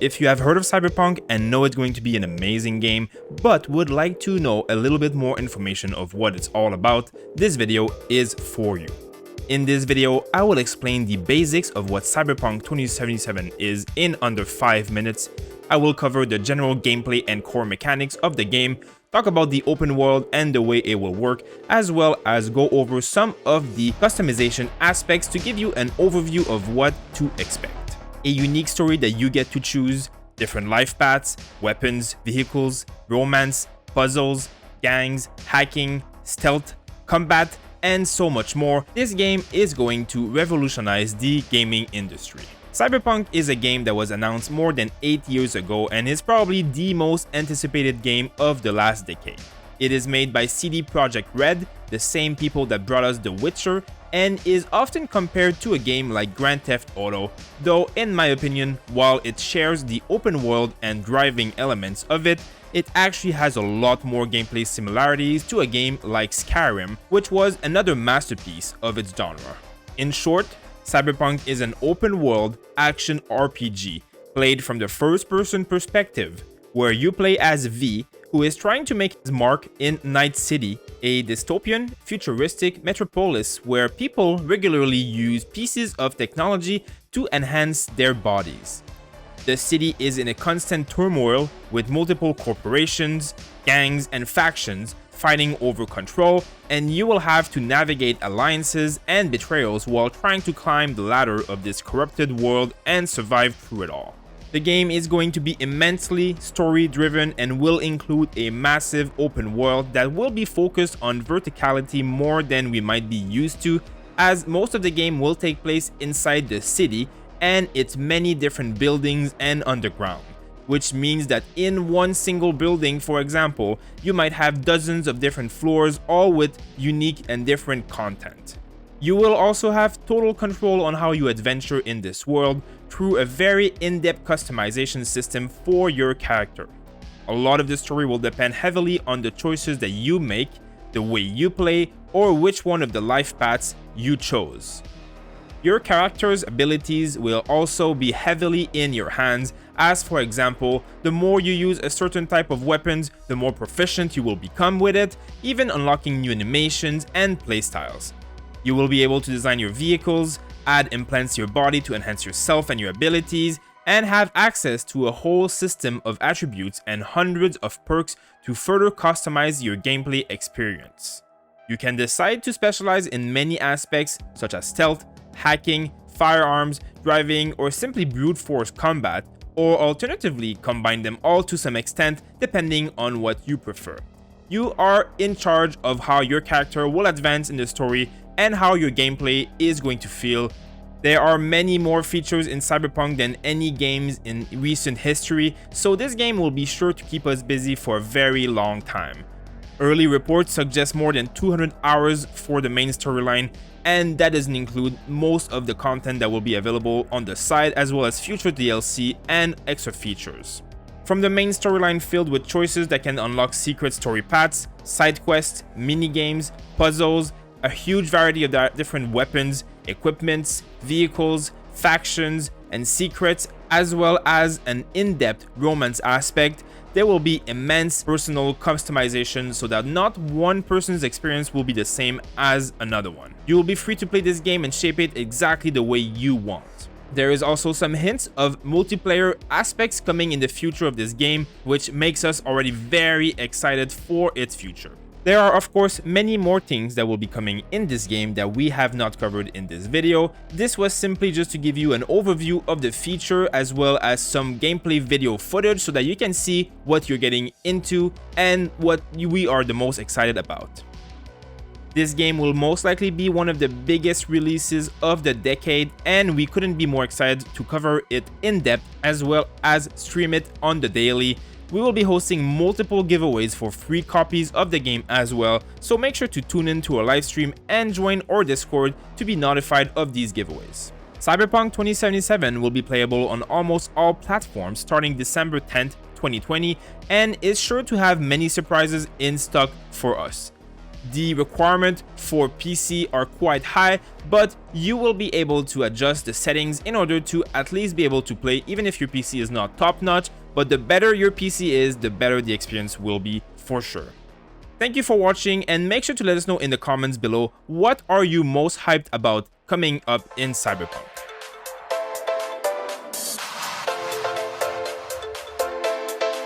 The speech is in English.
If you have heard of Cyberpunk and know it's going to be an amazing game, but would like to know a little bit more information of what it's all about, this video is for you. In this video, I will explain the basics of what Cyberpunk 2077 is in under 5 minutes. I will cover the general gameplay and core mechanics of the game, talk about the open world and the way it will work, as well as go over some of the customization aspects to give you an overview of what to expect. A unique story that you get to choose, different life paths, weapons, vehicles, romance, puzzles, gangs, hacking, stealth, combat, and so much more. This game is going to revolutionize the gaming industry. Cyberpunk is a game that was announced more than 8 years ago and is probably the most anticipated game of the last decade. It is made by CD PROJEKT RED, the same people that brought us The Witcher, and is often compared to a game like Grand Theft Auto, though in my opinion, while it shares the open world and driving elements of it, it actually has a lot more gameplay similarities to a game like Skyrim, which was another masterpiece of its genre. In short, Cyberpunk is an open world action RPG played from the first-person perspective, where you play as V, who is trying to make his mark in Night City, a dystopian, futuristic metropolis where people regularly use pieces of technology to enhance their bodies. The city is in a constant turmoil with multiple corporations, gangs, and factions fighting over control, and you will have to navigate alliances and betrayals while trying to climb the ladder of this corrupted world and survive through it all. The game is going to be immensely story-driven and will include a massive open world that will be focused on verticality more than we might be used to, as most of the game will take place inside the city and its many different buildings and underground, which means that in one single building, for example, you might have dozens of different floors, all with unique and different content. You will also have total control on how you adventure in this world through a very in-depth customization system for your character. A lot of the story will depend heavily on the choices that you make, the way you play, or which one of the life paths you chose. Your character's abilities will also be heavily in your hands, as for example, the more you use a certain type of weapons, the more proficient you will become with it, even unlocking new animations and playstyles. You will be able to design your vehicles, add implants to your body to enhance yourself and your abilities, and have access to a whole system of attributes and hundreds of perks to further customize your gameplay experience. You can decide to specialize in many aspects such as stealth, hacking, firearms, driving, or simply brute force combat, or alternatively combine them all to some extent depending on what you prefer. You are in charge of how your character will advance in the story and how your gameplay is going to feel. There are many more features in Cyberpunk than any games in recent history, so this game will be sure to keep us busy for a very long time. Early reports suggest more than 200 hours for the main storyline, and that doesn't include most of the content that will be available on the side, as well as future DLC and extra features. From the main storyline filled with choices that can unlock secret story paths, side quests, mini-games, puzzles, a huge variety of different weapons, equipments, vehicles, factions, and secrets, as well as an in-depth romance aspect, there will be immense personal customization so that not one person's experience will be the same as another one. You will be free to play this game and shape it exactly the way you want. There is also some hints of multiplayer aspects coming in the future of this game, which makes us already very excited for its future. There are of course many more things that will be coming in this game that we have not covered in this video. This was simply just to give you an overview of the feature as well as some gameplay video footage so that you can see what you're getting into and what we are the most excited about. This game will most likely be one of the biggest releases of the decade, and we couldn't be more excited to cover it in depth as well as stream it on the daily. We will be hosting multiple giveaways for free copies of the game as well, so make sure to tune in to our live stream and join our Discord to be notified of these giveaways. Cyberpunk 2077 will be playable on almost all platforms starting December 10th, 2020, and is sure to have many surprises in stock for us. The requirements for PC are quite high, but you will be able to adjust the settings in order to at least be able to play even if your PC is not top-notch, but the better your PC is, the better the experience will be for sure. Thank you for watching, and make sure to let us know in the comments below what are you most hyped about coming up in Cyberpunk.